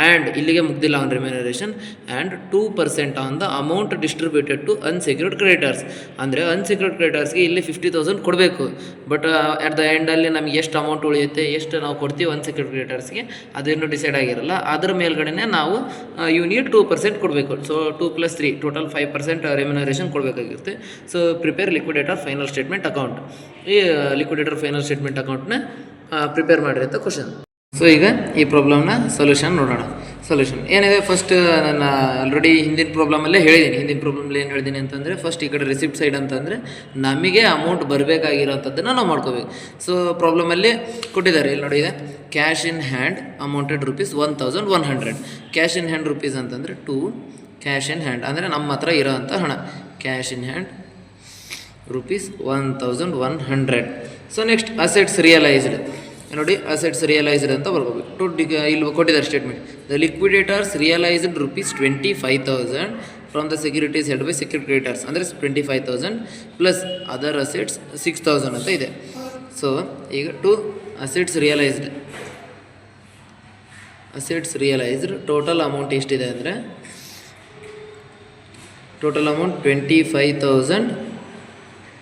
S1: ಆ್ಯಂಡ್ ಇಲ್ಲಿಗೆ ಮುಗ್ದಿಲ್ಲ ಅವನ remuneration. And 2% on the amount distributed to unsecured creditors. ಅಂದರೆ ಅನ್ಸೆಕ್ಯೂರ್ಡ್ ಕ್ರೆಡಿಟರ್ಸ್ಗೆ ಇಲ್ಲಿ 50,000 ಕೊಡಬೇಕು. ಬಟ್ ಅಟ್ ದ ಎಂಡಲ್ಲಿ ನಮಗೆ ಎಷ್ಟು ಅಮೌಂಟ್ ಉಳಿಯುತ್ತೆ, ಎಷ್ಟು ನಾವು ಕೊಡ್ತೀವಿ ಅನ್ಸೆಕ್ಯೂರ್ಡ್ ಕ್ರೆಡಿಟರ್ಸ್ಗೆ ಅದೇನು ಡಿಸೈಡ್ ಆಗಿರಲ್ಲ. ಅದರ ಮೇಲ್ಗಡೆನೇ ನಾವು ಇವನಿಗೆ 2% ಕೊಡಬೇಕು. ಸೊ 2 + 3 ಟೋಟಲ್ 5% ರೆಮ್ಯುನರೇಷನ್ ಕೊಡಬೇಕಾಗಿರುತ್ತೆ. So prepare liquidator final statement account. ಈ ಲಿಕ್ವಿಡೇಟರ್ ಫೈನಲ್ ಸ್ಟೇಟ್ಮೆಂಟ್ ಅಕೌಂಟ್ನ ಪ್ರಿಪೇರ್ ಮಾಡಿರಿ ಅಂತ ಕ್ವಶನ್. ಸೊ ಈಗ ಈ ಪ್ರಾಬ್ಲಮ್ನ ಸೊಲ್ಯೂಷನ್ ನೋಡೋಣ. ಸೊಲ್ಯೂಷನ್ ಏನಿದೆ, ಫಸ್ಟ್ ನಾನು ಆಲ್ರೆಡಿ ಹಿಂದಿನ ಪ್ರಾಬ್ಲಮಲ್ಲೇ ಹೇಳಿದ್ದೀನಿ. ಹಿಂದಿನ ಪ್ರಾಬ್ಲಮಲ್ಲಿ ಏನು ಹೇಳಿದ್ದೀನಿ ಅಂತಂದರೆ, ಫಸ್ಟ್ ಈ ಕಡೆ ರಿಸಿಪ್ಟ್ ಸೈಡ್ ಅಂತಂದರೆ ನಮಗೆ ಅಮೌಂಟ್ ಬರಬೇಕಾಗಿರೋಂಥದ್ದನ್ನು ನಾವು ಮಾಡ್ಕೋಬೇಕು. ಸೊ ಪ್ರಾಬ್ಲಮಲ್ಲಿ ಕೊಟ್ಟಿದ್ದಾರೆ, ಇಲ್ಲಿ ನೋಡಿ ಇದೆ cash in hand amounted rupees 1,100. Cash in hand rupees ಅಂತಂದರೆ ಕ್ಯಾಶ್ ಇನ್ ಹ್ಯಾಂಡ್ ಅಂದರೆ ನಮ್ಮ ಹತ್ರ ಇರೋವಂಥ ಹಣ. Cash in hand rupees 1,100. So next assets realised. ನೋಡಿ, ಅಸೆಟ್ಸ್ ರಿಯಲೈಸ್ಡ್ ಅಂತ ಬರ್ಕೋಬೇಕು. ಇಲ್ಲಿ ಕೊಟ್ಟಿದ್ದಾರೆ statement. The liquidators realised rupees 25,000 from the securities held by secured creditors. ಅಂದರೆ 25,000 ಪ್ಲಸ್ ಅದರ್ ಅಸೆಟ್ಸ್ 6,000 ಅಂತ ಇದೆ. ಸೊ ಈಗ ಅಸೆಟ್ಸ್ ರಿಯಲೈಸ್ಡ್ ಟೋಟಲ್ ಅಮೌಂಟ್ ಎಷ್ಟಿದೆ ಅಂದರೆ, ಟೋಟಲ್ ಅಮೌಂಟ್ 25,000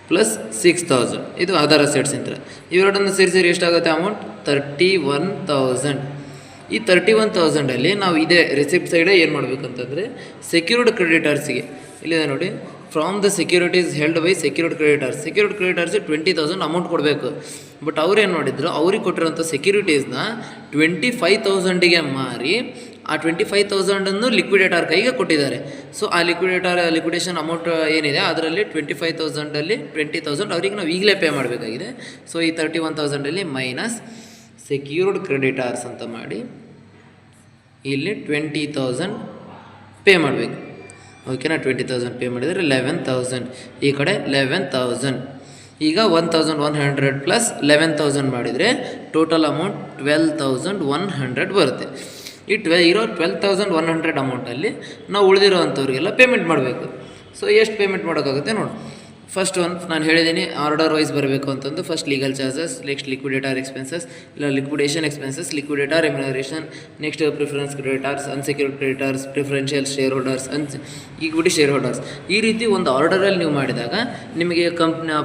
S1: ಪ್ಲಸ್ 6,000. ಇದು ಅದರ್ ಅಸೆಟ್ಸ್ ಅಂತ. ಇವೆರಡನ್ನು ಸೇರಿಸಿ ಎಷ್ಟಾಗುತ್ತೆ ಅಮೌಂಟ್? 31,000. ಈ 31,000ಅಲ್ಲಿ ನಾವು ಇದೇ ರಿಸಿಪ್ಟ್ ಸೈಡೇ ಏನು ಮಾಡಬೇಕಂತಂದರೆ, ಸೆಕ್ಯೂರ್ಡ್ ಕ್ರೆಡಿಟರ್ಸಿಗೆ ಇಲ್ಲಿದೆ ನೋಡಿ, from the securities held by secured ಕ್ರೆಡಿಟರ್ಸಿಗೆ 20,000 ಅಮೌಂಟ್ ಕೊಡಬೇಕು. ಬಟ್ ಅವ್ರೇನು ಮಾಡಿದ್ರು, ಅವ್ರಿಗೆ ಕೊಟ್ಟಿರೋಂಥ ಸೆಕ್ಯೂರಿಟೀಸ್ನ 25,000ಗೆ ಮಾರಿ ಆ 25,000 ಲಿಕ್ವಿಡೇಟರ್ ಕೈಗೆ ಕೊಟ್ಟಿದ್ದಾರೆ. ಸೊ ಆ ಲಿಕ್ವಿಡೇಷನ್ ಅಮೌಂಟ್ ಏನಿದೆ ಅದರಲ್ಲಿ 25,000ಅಲ್ಲಿ 20,000 ಅವ್ರಿಗೆ ನಾವು ಈಗಲೇ ಪೇ ಮಾಡಬೇಕಾಗಿದೆ. ಸೊ ಈ 31,000ಅಲ್ಲಿ ಮೈನಸ್ ಸೆಕ್ಯೂರ್ಡ್ ಕ್ರೆಡಿಟರ್ಸ್ ಅಂತ ಮಾಡಿ ಇಲ್ಲಿ 20,000 ಪೇ ಮಾಡಬೇಕು. ಓಕೆನಾ? 20,000 ಪೇ ಮಾಡಿದರೆ 11,000. ಈ ಕಡೆ 11,000. ಈಗ 1,100 ಪ್ಲಸ್ 11,000 ಮಾಡಿದರೆ ಟೋಟಲ್ ಅಮೌಂಟ್ 12,100 ಬರುತ್ತೆ. ಈ 12,100 ಅಮೌಂಟಲ್ಲಿ ನಾವು ಉಳಿದಿರೋ ಅಂಥವ್ರಿಗೆಲ್ಲ ಪೇಮೆಂಟ್ ಮಾಡಬೇಕು. ಸೊ ಎಷ್ಟು ಪೇಮೆಂಟ್ ಮಾಡೋಕ್ಕಾಗುತ್ತೆ ನೋಡಿ. ಫಸ್ಟ್ ನಾನು ಹೇಳಿದ್ದೀನಿ ಆರ್ಡರ್ ವೈಸ್ ಬರಬೇಕು ಅಂತಂದು. First legal charges, next liquidator expenses, ಇಲ್ಲ liquidation expenses, liquidator remuneration, next preference creditors, unsecured creditors, preferential shareholders, equity shareholders. ಈ ರೀತಿ ಒಂದು ಆರ್ಡರಲ್ಲಿ ನೀವು ಮಾಡಿದಾಗ ನಿಮಗೆ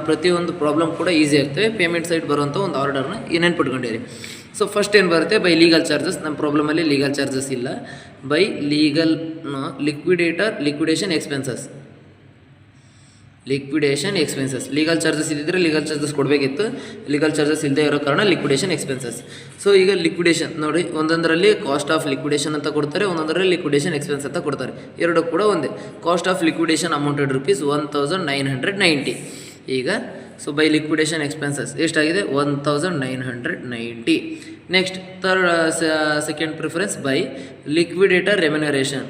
S1: ಪ್ರತಿಯೊಂದು ಪ್ರಾಬ್ಲಮ್ ಕೂಡ ಈಸಿ ಆಗ್ತವೆ. ಪೇಮೆಂಟ್ ಸೈಡ್ ಬರುವಂಥ ಒಂದು ಆರ್ಡರ್ನ ನೆನ್ಪಿಟ್ಕೊಂಡಿರಿ. ಸೊ ಫಸ್ಟ್ ಏನು ಬರುತ್ತೆ, ಬೈ ಲೀಗಲ್ ಚಾರ್ಜಸ್. ನಮ್ಮ ಪ್ರಾಬ್ಲಮಲ್ಲಿ ಲೀಗಲ್ ಚಾರ್ಜಸ್ ಇಲ್ಲ. By liquidation expenses. Legal charges ಇದ್ದಿದ್ರೆ ಲೀಗಲ್ ಚಾರ್ಜಸ್ ಕೊಡಬೇಕಿತ್ತು. ಲೀಗಲ್ ಚಾರ್ಜಸ್ ಇಲ್ಲದೆ ಇರೋ ಕಾರಣ ಲಿಕ್ವಿಡೇಷನ್ ಎಕ್ಸ್ಪೆನ್ಸಸ್. ಸೊ ಈಗ ಲಿಕ್ವಿಡೇಷನ್ ನೋಡಿ, ಒಂದೊಂದರಲ್ಲಿ ಕಾಸ್ಟ್ ಆಫ್ ಲಿಕ್ವಿಡೇಷನ್ ಅಂತ ಕೊಡ್ತಾರೆ, ಒಂದೊಂದರಲ್ಲಿ ಲಿಕ್ವಿಡೇಷನ್ ಎಕ್ಸ್ಪೆನ್ಸ್ ಅಂತ ಕೊಡ್ತಾರೆ. ಎರಡು ಕೂಡ ಒಂದೇ. Cost of liquidation amounted rupees 1,990. ಈಗ ಸೊ ಬೈ ಲಿಕ್ವಿಡೇಷನ್ ಎಕ್ಸ್ಪೆನ್ಸಸ್ ಎಷ್ಟಾಗಿದೆ? 1,990. Next second preference by liquidator remuneration.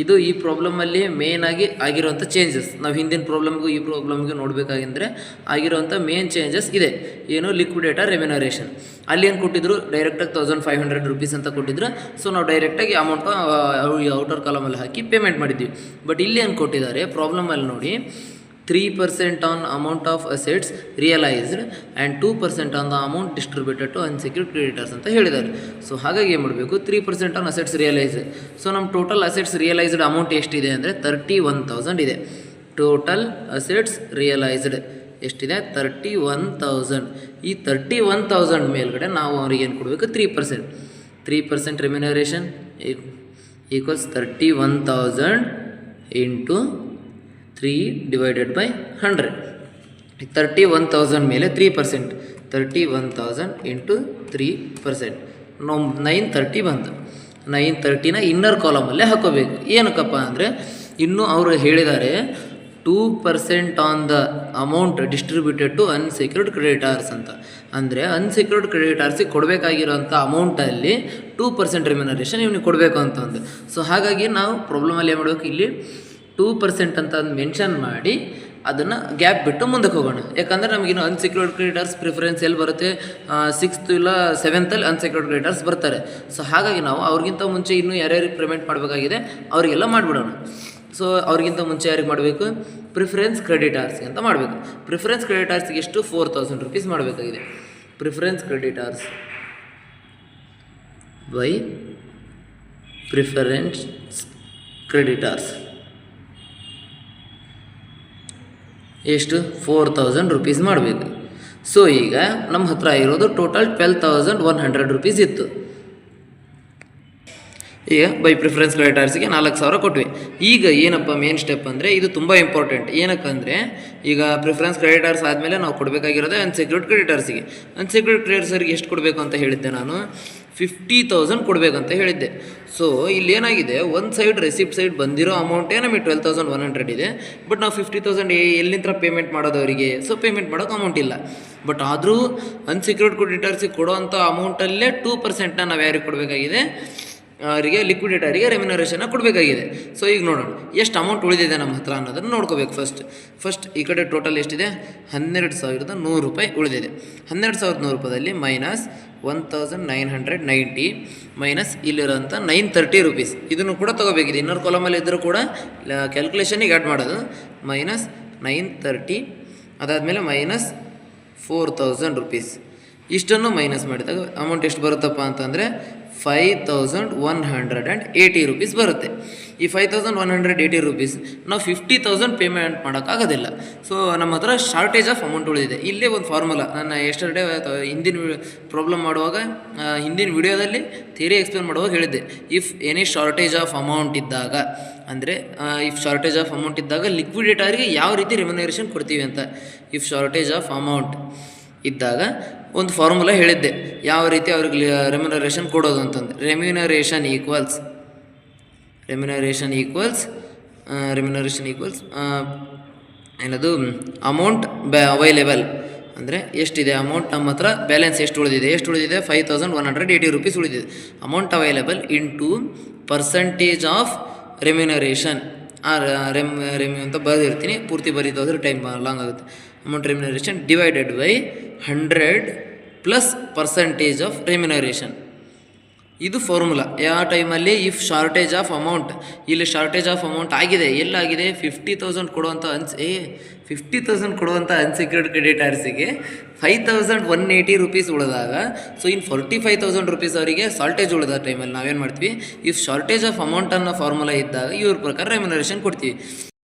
S1: ಇದು ಈ ಪ್ರಾಬ್ಲಮಲ್ಲಿ ಮೇಯ್ನಾಗಿ ಆಗಿರೋಂಥ ಚೇಂಜಸ್. ನಾವು ಹಿಂದಿನ ಪ್ರಾಬ್ಲಮ್ಗೂ ಈ ಪ್ರಾಬ್ಲಮ್ಗೆ ನೋಡಬೇಕಾಗಿದ್ದರೆ ಆಗಿರೋಂಥ ಮೇನ್ ಚೇಂಜಸ್ ಇದೆ. ಏನು? Liquidator remuneration. ಅಲ್ಲಿ ಏನು ಕೊಟ್ಟಿದ್ರು, ಡೈರೆಕ್ಟಾಗಿ 1,500 rupees ಅಂತ ಕೊಟ್ಟಿದ್ರು. ಸೊ ನಾವು ಡೈರೆಕ್ಟಾಗಿ ಅಮೌಂಟ್ ಔಟರ್ ಕಾಲಮಲ್ಲಿ ಹಾಕಿ ಪೇಮೆಂಟ್ ಮಾಡಿದ್ವಿ. ಬಟ್ ಇಲ್ಲಿ ಏನು ಕೊಟ್ಟಿದ್ದಾರೆ ಪ್ರಾಬ್ಲಮಲ್ಲಿ ನೋಡಿ, 3% on amount of assets realised and 2% on the amount distributed to unsecured creditors ಅಂತ ಹೇಳಿದ್ದಾರೆ. ಸೊ ಹಾಗಾಗಿ ಏನು ಮಾಡಬೇಕು, 3% ಆನ್ ಅಸೆಟ್ಸ್ ರಿಯಲೈಸ್ಡ್. ಸೊ ನಮ್ಮ ಟೋಟಲ್ ಅಸೆಟ್ಸ್ ರಿಯಲೈಸ್ಡ್ ಅಮೌಂಟ್ ಎಷ್ಟಿದೆ ಅಂದರೆ 31,000 ಇದೆ. ಟೋಟಲ್ ಅಸೆಟ್ಸ್ ರಿಯಲೈಸ್ಡ್ ಎಷ್ಟಿದೆ? 31,000. ಈ 31,000 ಮೇಲ್ಗಡೆ ನಾವು ಅವ್ರಿಗೆ ಏನು ಕೊಡಬೇಕು? 3% remuneration equals 31,000 into 3 divided by 100. 31,000 ಮೇಲೆ 3%. 31,000 ಇಂಟು 3%. ನಾವು 930 ಬಂತು. 930ನ ಇನ್ನರ್ ಕಾಲಮಲ್ಲೇ ಹಾಕೋಬೇಕು. ಏನಕ್ಕಪ್ಪ ಅಂದರೆ ಇನ್ನೂ ಅವರು ಹೇಳಿದ್ದಾರೆ 2% on the amount distributed to unsecured creditors ಅಂತ. ಅಂದರೆ ಅನ್ಸೆಕ್ಯೂರ್ಡ್ ಕ್ರೆಡಿಟಾರ್ಸಿಗೆ ಕೊಡಬೇಕಾಗಿರೋಂಥ ಅಮೌಂಟಲ್ಲಿ 2% ರೆಮ್ಯುನರೇಷನ್ ಇವ್ನಿಗೆ ಕೊಡಬೇಕು ಅಂತಂದು. ಸೊ ಹಾಗಾಗಿ ನಾವು ಪ್ರಾಬ್ಲಮಲ್ಲಿ ಏನು ಮಾಡಬೇಕು, ಇಲ್ಲಿ 2% ಅಂತ ಮೆನ್ಷನ್ ಮಾಡಿ ಅದನ್ನು ಗ್ಯಾಪ್ ಬಿಟ್ಟು ಮುಂದಕ್ಕೆ ಹೋಗೋಣ. ಯಾಕಂದರೆ ನಮಗಿನ್ನು ಅನ್ಸೆಕ್ಯೂರ್ಡ್ ಕ್ರೆಡಿಟರ್ಸ್ ಪ್ರಿಫರೆನ್ಸ್ ಎಲ್ಲಿ ಬರುತ್ತೆ, 6th ಇಲ್ಲ 7th ಅನ್ಸೆಕ್ಯೂರ್ಡ್ ಕ್ರೆಡಿಟರ್ಸ್ ಬರ್ತಾರೆ. ಸೊ ಹಾಗಾಗಿ ನಾವು ಅವ್ರಿಗಿಂತ ಮುಂಚೆ ಇನ್ನೂ ಯಾರ್ಯಾರಿಗೆ ಪೇಮೆಂಟ್ ಮಾಡಬೇಕಾಗಿದೆ ಅವರಿಗೆಲ್ಲ ಮಾಡಿಬಿಡೋಣ. ಸೊ ಅವ್ರಿಗಿಂತ ಮುಂಚೆ ಯಾರಿಗೆ ಮಾಡಬೇಕು, ಪ್ರಿಫರೆನ್ಸ್ ಕ್ರೆಡಿಟಾರ್ಸ್ಗೆ ಅಂತ ಮಾಡಬೇಕು. ಪ್ರಿಫರೆನ್ಸ್ ಕ್ರೆಡಿಟಾರ್ಸ್ಗೆ ಎಷ್ಟು, 4,000 ರೂಪೀಸ್ ಮಾಡಬೇಕಾಗಿದೆ. Preference creditors by preference creditors ಎಷ್ಟು, 4,000 ರೂಪೀಸ್ ಮಾಡಬೇಕು. ಸೊ ಈಗ ನಮ್ಮ ಹತ್ರ ಇರೋದು ಟೋಟಲ್ 12,100 ರೂಪೀಸ್ ಇತ್ತು. ಈಗ ಬೈ ಪ್ರಿಫರೆನ್ಸ್ ಕ್ರೆಡಿಟಾರ್ಸಿಗೆ 4,000 ಕೊಟ್ವಿ. ಈಗ ಏನಪ್ಪ ಮೇನ್ ಸ್ಟೆಪ್ ಅಂದರೆ ಇದು ತುಂಬ ಇಂಪಾರ್ಟೆಂಟ್. ಏನಕ್ಕಂದರೆ ಈಗ ಪ್ರಿಫರೆನ್ಸ್ ಕ್ರೆಡಿಟಾರ್ಸ್ ಆದಮೇಲೆ ನಾವು ಕೊಡಬೇಕಾಗಿರೋದೇ ಅನ್ಸೆಕ್ಯೂರ್ಡ್ ಕ್ರೆಡಿಟಾರ್ಸಿಗೆ. ಅನ್ಸೆಕ್ಯೂರ್ಡ್ ಕ್ರೆಡಿಟರ್ಸ್ಗೆ ಎಷ್ಟು ಕೊಡಬೇಕು ಅಂತ ಹೇಳಿದ್ದೆ ನಾನು, 50,000 ಕೊಡಬೇಕಂತ ಹೇಳಿದ್ದೆ. ಸೊ ಇಲ್ಲಿ ಏನಾಗಿದೆ, ಒಂದು ಸೈಡ್ ರೆಸಿಪ್ಟ್ ಸೈಡ್ ಬಂದಿರೋ ಅಮೌಂಟೇ ನಮಗೆ 12,100 ಇದೆ. ಬಟ್ ನಾವು 50,000 ಎಲ್ಲಿಂದ ಪೇಮೆಂಟ್ ಮಾಡೋದು ಅವರಿಗೆ, ಸೊ ಪೇಮೆಂಟ್ ಮಾಡೋಕೆ ಅಮೌಂಟ್ ಇಲ್ಲ. ಬಟ್ ಆದರೂ ಅನ್ಸೆಕ್ಯೂರ್ಡ್ ಕ್ರೆಡಿಟರ್ಸಿಗೆ ಕೊಡೋವಂಥ ಅಮೌಂಟಲ್ಲೇ 2%ನ ನಾವು ಯಾರಿಗೆ ಕೊಡಬೇಕಾಗಿದೆ, ಅವರಿಗೆ ಲಿಕ್ವಿಡೇಟರಿಗೆ ರೆಮ್ಯುನರೇಷನ್ನ ಕೊಡಬೇಕಾಗಿದೆ. ಸೊ ಈಗ ನೋಡೋಣ ಎಷ್ಟು ಅಮೌಂಟ್ ಉಳಿದಿದೆ ನಮ್ಮ ಹತ್ರ ಅನ್ನೋದನ್ನು ನೋಡ್ಕೋಬೇಕು. ಫಸ್ಟ್ ಈ ಕಡೆ ಟೋಟಲ್ ಎಷ್ಟಿದೆ, 12,100 ರೂಪಾಯಿ ಉಳಿದಿದೆ. 12,100 ರೂಪಾಯಿದಲ್ಲಿ ಮೈನಸ್ 1,990 ಮೈನಸ್ ಇಲ್ಲಿರೋಂಥ 930 ರೂಪೀಸ್. ಇದನ್ನು ಕೂಡ ತೊಗೋಬೇಕಿದೆ. ಇನ್ನರ್ ಕಾಲಮಲ್ಲಿ ಇದ್ದರೂ ಕೂಡ ಕ್ಯಾಲ್ಕುಲೇಷನಿಗೆ ಆ್ಯಡ್ ಮಾಡೋದು. ಮೈನಸ್ 930 ಅದಾದಮೇಲೆ ಮೈನಸ್ 4,000 ರೂಪೀಸ್. ಇಷ್ಟನ್ನು ಮೈನಸ್ ಮಾಡಿದಾಗ ಅಮೌಂಟ್ ಎಷ್ಟು ಬರುತ್ತಪ್ಪ ಅಂತಂದರೆ 5,180 ರೂಪೀಸ್ ಬರುತ್ತೆ. ಈ 5,180 ರೂಪೀಸ್ ನಾವು 50,000 ಪೇಮೆಂಟ್ ಮಾಡೋಕ್ಕಾಗೋದಿಲ್ಲ. ಸೊ ನಮ್ಮ ಹತ್ರ ಶಾರ್ಟೇಜ್ ಆಫ್ ಅಮೌಂಟ್ ಉಳಿದಿದೆ. ಇಲ್ಲೇ ಒಂದು ಫಾರ್ಮುಲಾ ನಾನು ಎಸ್ಟರ್ಡೇ ಹಿಂದಿನ ಪ್ರಾಬ್ಲಮ್ ಮಾಡುವಾಗ ಹಿಂದಿನ ವಿಡಿಯೋದಲ್ಲಿ ಥಿಯರಿ ಎಕ್ಸ್ಪ್ಲೇನ್ ಮಾಡುವಾಗ ಹೇಳಿದ್ದೆ. If any shortage of amount ಇದ್ದಾಗ, ಅಂದರೆ ಇಫ್ ಶಾರ್ಟೇಜ್ ಆಫ್ ಅಮೌಂಟ್ ಇದ್ದಾಗ ಲಿಕ್ವಿಡೇಟರಿಗೆ ಯಾವ ರೀತಿ ರೆಮ್ಯುನರೇಷನ್ ಕೊಡ್ತೀವಿ ಅಂತ. ಇಫ್ ಶಾರ್ಟೇಜ್ ಆಫ್ ಅಮೌಂಟ್ ಇದ್ದಾಗ ಒಂದು ಫಾರ್ಮುಲಾ ಹೇಳಿದ್ದೆ, ಯಾವ ರೀತಿ ಅವ್ರಿಗೆ ರೆಮ್ಯುನರೇಷನ್ ಕೊಡೋದು ಅಂತಂದು. ರೆಮ್ಯುನರೇಷನ್ ಈಕ್ವಲ್ಸ್ ಏನದು ಅಮೌಂಟ್ ಅವೈಲೇಬಲ್. ಅಂದರೆ ಎಷ್ಟಿದೆ ಅಮೌಂಟ್ ನಮ್ಮ ಹತ್ರ, ಬ್ಯಾಲೆನ್ಸ್ ಎಷ್ಟು ಉಳಿದಿದೆ 5,180 ರೂಪೀಸ್ ಉಳಿದಿದೆ. Amount available into percentage of remuneration. Remu ಅಂತ ಬರೆದಿರ್ತೀನಿ, ಪೂರ್ತಿ ಬರೀತೋದ್ರೆ ಟೈಮ್ ಲಾಂಗ್ ಆಗುತ್ತೆ. Amount remuneration divided by 100 plus percentage of remuneration. ಇದು ಫಾರ್ಮುಲಾ. ಯಾವ ಟೈಮಲ್ಲಿ ಇಫ್ ಶಾರ್ಟೇಜ್ ಆಫ್ ಅಮೌಂಟ್, ಇಲ್ಲಿ ಶಾರ್ಟೇಜ್ ಆಫ್ ಅಮೌಂಟ್ ಆಗಿದೆ, ಎಲ್ಲಾಗಿದೆ 50,000 ಕೊಡುವಂಥ 50,000 ಕೊಡುವಂಥ ಅನ್ಸೆಕ್ಯೂರ್ಡ್ ಕ್ರೆಡಿಟಾರ್ಸಿಗೆ 5,180 ರೂಪೀಸ್ ಉಳಿದಾಗ, ಸೊ ಇನ್ನು 45,000 ರೂಪೀಸ್ ಅವರಿಗೆ ಶಾರ್ಟೇಜ್ ಉಳಿದ ಟೈಮಲ್ಲಿ ನಾವೇನು ಮಾಡ್ತೀವಿ, ಇಫ್ ಶಾರ್ಟೇಜ್ ಆಫ್ ಅಮೌಂಟ್ ಅನ್ನೋ ಫಾರ್ಮುಲಾ ಇದ್ದಾಗ ಇವ್ರ ಪ್ರಕಾರ ರೆಮ್ಯುನರೇಷನ್ ಕೊಡ್ತೀವಿ.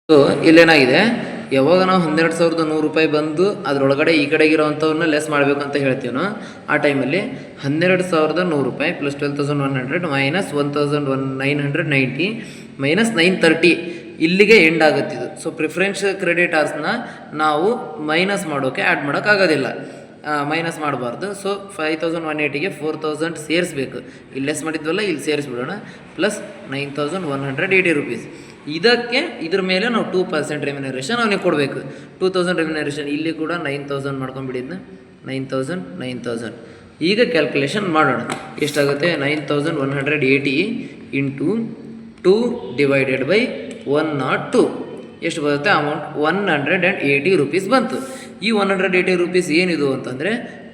S1: ಸೊ ಇಲ್ಲೇನಾಗಿದೆ, ಯಾವಾಗ ನಾವು 12,100 ರೂಪಾಯಿ ಬಂದು ಅದರೊಳಗಡೆ ಈ ಕಡೆಗಿರೋವಂಥವನ್ನ ಲೆಸ್ ಮಾಡಬೇಕು ಅಂತ ಹೇಳ್ತೀವೋ, ಆ ಟೈಮಲ್ಲಿ 12,100 ರೂಪಾಯಿ ಪ್ಲಸ್ 12,100 ಮೈನಸ್ 1,990 ಮೈನಸ್ 930 ಇಲ್ಲಿಗೆ ಎಂಡ್ ಆಗುತ್ತಿದ್ದು. ಸೊ ಪ್ರಿಫರೆನ್ಸ್ ಕ್ರೆಡಿಟಾರ್ಸ್ನ ನಾವು ಮೈನಸ್ ಮಾಡೋಕ್ಕೆ ಆ್ಯಡ್ ಮಾಡೋಕ್ಕಾಗೋದಿಲ್ಲ, ಮೈನಸ್ ಮಾಡಬಾರ್ದು. ಸೊ 5,180ಗೆ 4,000 ಸೇರಿಸ್ಬೇಕು. ಇಲ್ಲಿ ಲೆಸ್ ಮಾಡಿದ್ವಲ್ಲ, ಇಲ್ಲಿ ಸೇರಿಸ್ಬಿಡೋಣ. Plus 9,180 rupees. ಇದಕ್ಕೆ ಇದ್ರ ಮೇಲೆ ನಾವು 2% ರೆಮ್ಯುನರೇಷನ್ ಅವನಿಗೆ ಕೊಡಬೇಕು. 2,000 ರೆಮ್ಯುನರೇಷನ್ ಇಲ್ಲಿ ಕೂಡ 9,000 ಮಾಡ್ಕೊಂಡ್ಬಿಟ್ಟಿದ್ನ, 9,000. ಈಗ ಕ್ಯಾಲ್ಕುಲೇಷನ್ ಮಾಡೋಣ. ಎಷ್ಟಾಗುತ್ತೆ, 9,180 ಇಂಟು 2 ಡಿವೈಡೆಡ್ ಬೈ 102 ಎಷ್ಟು ಬರುತ್ತೆ ಅಮೌಂಟ್, 180 ರೂಪೀಸ್ ಬಂತು. ಈ 180 ರೂಪೀಸ್ ಏನಿದು ಅಂತಂದರೆ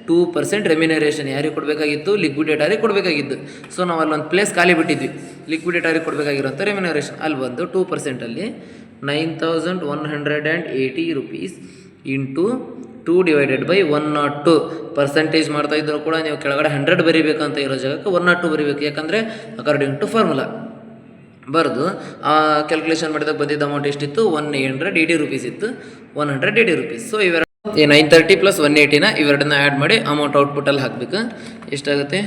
S1: 2% ರೆಮ್ಯುನರೇಷನ್ ಯಾರಿಗೆ ಕೊಡಬೇಕಾಗಿತ್ತು, ಲಿಕ್ವಿಡೇಟರಿಗೆ ಕೊಡಬೇಕಾಗಿತ್ತು. ಸೊ ನಾವು ಅಲ್ಲೊಂದು ಪ್ಲೇಸ್ ಖಾಲಿ ಬಿಟ್ಟಿದ್ವಿ, ಲಿಕ್ವಿಡೇಟರಿಗೆ ಕೊಡಬೇಕಾಗಿರೋಂಥ ರೆಮ್ಯುನರೇಷನ್. ಅಲ್ಲಿ ಬಂದು 2%ಅಲ್ಲಿ 9,180 rupees into 2 divided by 102. Percentage ಮಾಡ್ತಾ ಇದ್ದರೂ ಕೂಡ ನೀವು ಕೆಳಗಡೆ 100 ಬರೀಬೇಕಂತ ಇರೋ ಜಾಗಕ್ಕೆ 102 ಬರೀಬೇಕು. ಯಾಕಂದರೆ ಅಕಾರ್ಡಿಂಗ್ ಟು ಫಾರ್ಮುಲಾ ಬರೆದು ಕ್ಯಾಲ್ಕುಲೇಷನ್ ಮಾಡಿದಾಗ ಬಂದಿದ್ದ ಅಮೌಂಟ್ ಎಷ್ಟಿತ್ತು, 180 ರೂಪೀಸ್ ಇತ್ತು, 180 ರೂಪೀಸ್. ಸೊ ಇವೆರಡು 930 ಪ್ಲಸ್ 180ನ ಇವೆರಡನ್ನ ಆ್ಯಡ್ ಮಾಡಿ ಅಮೌಂಟ್ ಔಟ್ಪುಟ್ಟಲ್ಲಿ ಹಾಕಬೇಕು. ಎಷ್ಟಾಗುತ್ತೆ,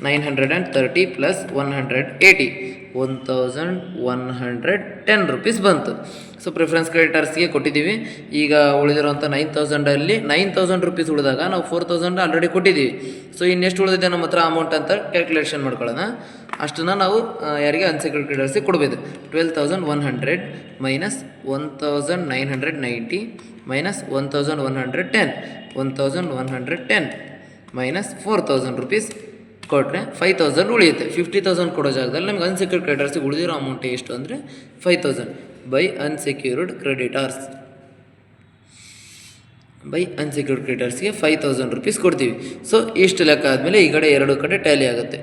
S1: 930 ಪ್ಲಸ್ 180 1110 rupees ಬಂತು. ಸೊ ಪ್ರಿಫರೆನ್ಸ್ ಕ್ರೆಡಿಟರ್ಸ್ಗೆ ಕೊಟ್ಟಿದ್ದೀವಿ. ಈಗ ಉಳಿದಿರೋಂಥ 9000ಅಲ್ಲಿ 9000 rupees ಉಳಿದಾಗ ನಾವು 4000 ಆಲ್ರೆಡಿ ಕೊಟ್ಟಿದ್ದೀವಿ. ಸೊ ಇನ್ನೆಷ್ಟು ಉಳಿದಿದೆ ನಮ್ಮ ಹತ್ರ ಅಮೌಂಟ್ ಅಂತ ಕ್ಯಾಲ್ಕುಲೇಷನ್ ಮಾಡ್ಕೊಳ್ಳೋಣ. ಅಷ್ಟನ್ನು ನಾವು ಯಾರಿಗೆ ಅನ್ಸೆಕ್ಯೂರ್ಡ್ ಕ್ರೆಡಿಟರ್ಸ್ಗೆ ಕೊಡಬೇಕು. 12,100 ಮೈನಸ್ 1990 ಮೈನಸ್ 1110 1110 ಮೈನಸ್ 4000 rupees ಕೊಟ್ಟರೆ 5000 ಉಳಿಯುತ್ತೆ. 50,000 ಕೊಡೋ ಜಾಗದಲ್ಲಿ ನಮ್ಗೆ ಅನ್ಸೆಕ್ಯೂರ್ಡ್ ಕ್ರೆಡಿಟರ್ಸ್ಗೆ ಉಳಿದಿರೋ ಅಮೌಂಟ್ ಎಷ್ಟು ಅಂದರೆ 5000 by unsecured creditors. By unsecured ಕ್ರೆಡಿಟರ್ಸ್ಗೆ 5000 rupees ಕೊಡ್ತೀವಿ. ಸೊ ಇಷ್ಟು ಲೆಕ್ಕ ಆದಮೇಲೆ ಈ ಕಡೆ ಎರಡು ಕಡೆ ಟ್ಯಾಲಿ ಆಗುತ್ತೆ.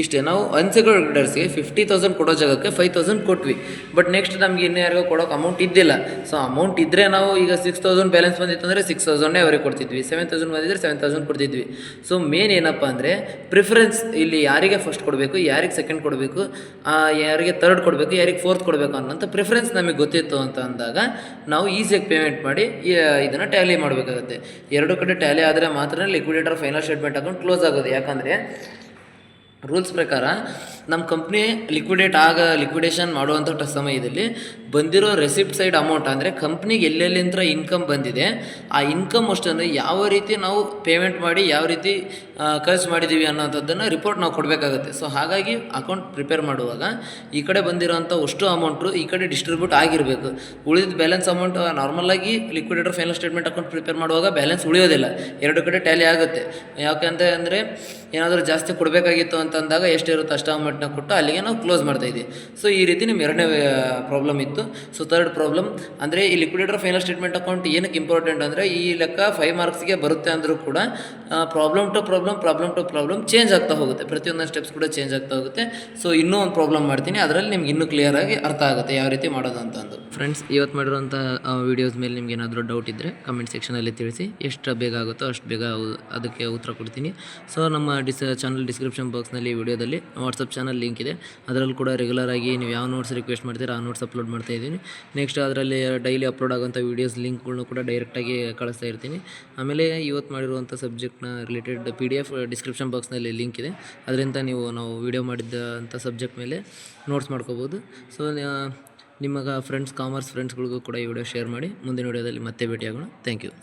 S1: ಇಷ್ಟೇ, ನಾವು ಅನ್ಸೆಕ್ಯೂರ್ಡ್ ಕ್ರೆಡಿಟರ್ಸ್ಗೆ 50,000 ಕೊಡೋ ಜಾಗಕ್ಕೆ 5,000 ಕೊಟ್ವಿ. ಬಟ್ ನೆಕ್ಸ್ಟ್ ನಮಗೆ ಇನ್ನೂ ಯಾರಿಗೂ ಕೊಡೋಕೆ ಅಮೌಂಟ್ ಇದ್ದಿಲ್ಲ. ಸೊ ಅಮೌಂಟ್ ಇದ್ದರೆ ನಾವು ಈಗ 6,000 ಬ್ಯಾಲೆನ್ಸ್ ಬಂದಿತ್ತು ಅಂದರೆ 6,000 ಅವರಿಗೆ ಕೊಡ್ತಿದ್ವಿ. 7,000 ಬಂದಿದ್ದರೆ 7,000 ಕೊಡ್ತಿದ್ವಿ. ಸೊ ಮೇನ್ ಏನಪ್ಪ ಅಂದರೆ ಪ್ರಿಫರೆನ್ಸ್ ಇಲ್ಲಿ ಯಾರಿಗೆ ಫಸ್ಟ್ ಕೊಡಬೇಕು, ಯಾರಿಗೆ ಸೆಕೆಂಡ್ ಕೊಡಬೇಕು, ಯಾರಿಗೆ ಥರ್ಡ್ ಕೊಡಬೇಕು, ಯಾರಿಗೆ ಫೋರ್ತ್ ಕೊಡಬೇಕು ಅನ್ನೋಂಥ ಪ್ರಿಫರೆನ್ಸ್ ನಮಗೆ ಗೊತ್ತಿತ್ತು ಅಂತ ಅಂದಾಗ ನಾವು ಈಸಿಯಾಗಿ ಪೇಮೆಂಟ್ ಮಾಡಿ ಇದನ್ನು ಟ್ಯಾಲಿ ಮಾಡಬೇಕಾಗುತ್ತೆ. ಎರಡು ಕಡೆ ಟ್ಯಾಲಿ ಆದರೆ ಮಾತ್ರ liquidator final statement account close ಆಗೋದು. ಯಾಕಂದರೆ ರೂಲ್ಸ್ ಪ್ರಕಾರ ನಮ್ಮ ಕಂಪ್ನಿ ಲಿಕ್ವಿಡೇಷನ್ ಮಾಡುವಂಥ ಸಮಯದಲ್ಲಿ ಬಂದಿರೋ ರೆಸಿಪ್ಟ್ ಸೈಡ್ ಅಮೌಂಟ್ ಅಂದರೆ ಕಂಪ್ನಿಗೆ ಎಲ್ಲೆಲ್ಲಿಂದ ಇನ್ಕಮ್ ಬಂದಿದೆ ಆ ಇನ್ಕಮ್ ಅಷ್ಟನ್ನು ಯಾವ ರೀತಿ ನಾವು ಪೇಮೆಂಟ್ ಮಾಡಿ ಯಾವ ರೀತಿ ಖರ್ಚು ಮಾಡಿದ್ದೀವಿ ಅನ್ನೋಂಥದ್ದನ್ನು ರಿಪೋರ್ಟ್ ನಾವು ಕೊಡಬೇಕಾಗುತ್ತೆ. ಸೊ ಹಾಗಾಗಿ ಅಕೌಂಟ್ ಪ್ರಿಪೇರ್ ಮಾಡುವಾಗ ಈ ಕಡೆ ಬಂದಿರೋಂಥ ಅಷ್ಟು ಅಮೌಂಟು ಈ ಕಡೆ ಡಿಸ್ಟ್ರಿಬ್ಯೂಟ್ ಆಗಿರಬೇಕು. ಉಳಿದ ಬ್ಯಾಲೆನ್ಸ್ ಅಮೌಂಟ್ ನಾರ್ಮಲಾಗಿ liquidator final statement account prepare ಮಾಡುವಾಗ ಬ್ಯಾಲೆನ್ಸ್ ಉಳಿಯೋದಿಲ್ಲ, ಎರಡು ಕಡೆ ಟ್ಯಾಲಿ ಆಗುತ್ತೆ. ಯಾಕಂತ ಅಂದರೆ ಏನಾದರೂ ಜಾಸ್ತಿ ಕೊಡಬೇಕಾಗಿತ್ತು ಅಂತಂದಾಗ ಎಷ್ಟಿರುತ್ತೋ ಅಷ್ಟು ಅಮೌಂಟ್ನ ಕೊಟ್ಟು ಅಲ್ಲಿಗೆ ನಾವು ಕ್ಲೋಸ್ ಮಾಡ್ತಾಯಿದ್ವಿ. ಸೊ ಈ ರೀತಿ ನಿಮ್ಮ ಎರಡನೇ ಪ್ರಾಬ್ಲಮ್ ಇತ್ತು. ಸೊ ಥರ್ಡ್ ಪ್ರಾಬ್ಲಮ್ ಅಂದರೆ ಈ ಲಿಕ್ವಿಡೇಟರ್ ಫೈನಲ್ ಸ್ಟೇಟ್ಮೆಂಟ್ ಅಕೌಂಟ್ ಏನಕ್ಕೆ ಇಂಪಾರ್ಟೆಂಟ್ ಅಂದರೆ ಈ ಲೆಕ್ಕ 5 ಮಾರ್ಕ್ಸ್ಗೆ ಬರುತ್ತೆ ಅಂದರೂ ಕೂಡ ಪ್ರಾಬ್ಲಮ್ ಟು ಪ್ರಾಬ್ಲಮ್ ಚೇಂಜ್ ಆಗ್ತಾ ಹೋಗುತ್ತೆ. ಪ್ರತಿಯೊಂದು ಸ್ಟೆಪ್ಸ್ ಕೂಡ ಚೇಂಜ್ ಆಗ್ತಾ ಹೋಗುತ್ತೆ. ಸೊ ಇನ್ನೂ ಒಂದು ಪ್ರಾಬ್ಲಮ್ ಮಾಡ್ತೀನಿ, ಅದರಲ್ಲಿ ನಿಮ್ಗೆ ಇನ್ನೂ ಕ್ಲಿಯರಾಗಿ ಅರ್ಥ ಆಗುತ್ತೆ ಯಾವ ರೀತಿ ಮಾಡೋದು ಅಂತಂದು. ಫ್ರೆಂಡ್ಸ್, ಇವತ್ತು ಮಾಡಿರೋಂಥ ವೀಡಿಯೋಸ್ ಮೇಲೆ ನಿಮ್ಗೆ ಏನಾದರೂ ಡೌಟ್ ಇದ್ದರೆ ಕಮೆಂಟ್ ಸೆಕ್ಷನಲ್ಲಿ ತಿಳಿಸಿ. ಎಷ್ಟು ಬೇಗ ಆಗುತ್ತೋ ಅಷ್ಟು ಬೇಗ ಅದಕ್ಕೆ ಉತ್ತರ ಕೊಡ್ತೀನಿ. ಸೊ ನಮ್ಮ ಚಾನಲ್ ಡಿಸ್ಕ್ರಿಪ್ಷನ್ ಬಾಕ್ಸ್ನಲ್ಲಿ ವಿಡಿಯೋದಲ್ಲಿ ವಾಟ್ಸಪ್ ಚಾನಲ್ ಲಿಂಕ್ ಇದೆ. ಅದರಲ್ಲಿ ಕೂಡ ರೆಗ್ಯುಲರಾಗಿ ನೀವು ಯಾವ ನೋಟ್ಸ್ ರಿಕ್ವೆಸ್ಟ್ ಮಾಡ್ತೀರಾ ಆ ನೋಟ್ಸ್ ಅಪ್ಲೋಡ್ ಮಾಡ್ತಾ ಇದ್ದೀನಿ. ನೆಕ್ಸ್ಟ್ ಅದರಲ್ಲಿ ಡೈಲಿ ಅಪ್ಲೋಡ್ ಆಗೋಂಥ ವೀಡಿಯೋಸ್ ಲಿಂಕ್ಗಳ್ನು ಕೂಡ ಡೈರೆಕ್ಟಾಗಿ ಕಳಿಸ್ತಾ ಇರ್ತೀನಿ. ಆಮೇಲೆ ಇವತ್ತು ಮಾಡಿರುವಂಥ ಸಬ್ಜೆಕ್ಟ್ನ ರಿಲೇಟೆಡ್ PDF ಡಿಸ್ಕ್ರಿಪ್ಷನ್ ಬಾಕ್ಸ್ನಲ್ಲಿ ಲಿಂಕ್ ಇದೆ. ಅದರಿಂದ ನಾವು ವೀಡಿಯೋ ಮಾಡಿದ್ದಂಥ ಸಬ್ಜೆಕ್ಟ್ ಮೇಲೆ ನೋಟ್ಸ್ ಮಾಡ್ಕೋಬೋದು. ಸೊ ನಿಮಗೆ ಕಾಮರ್ಸ್ ಫ್ರೆಂಡ್ಸ್ಗಳಿಗೂ ಕೂಡ ಈ ವಿಡಿಯೋ ಶೇರ್ ಮಾಡಿ. ಮುಂದಿನ ವಿಡಿಯೋದಲ್ಲಿ ಮತ್ತೆ ಭೇಟಿಯಾಗೋಣ. Thank you.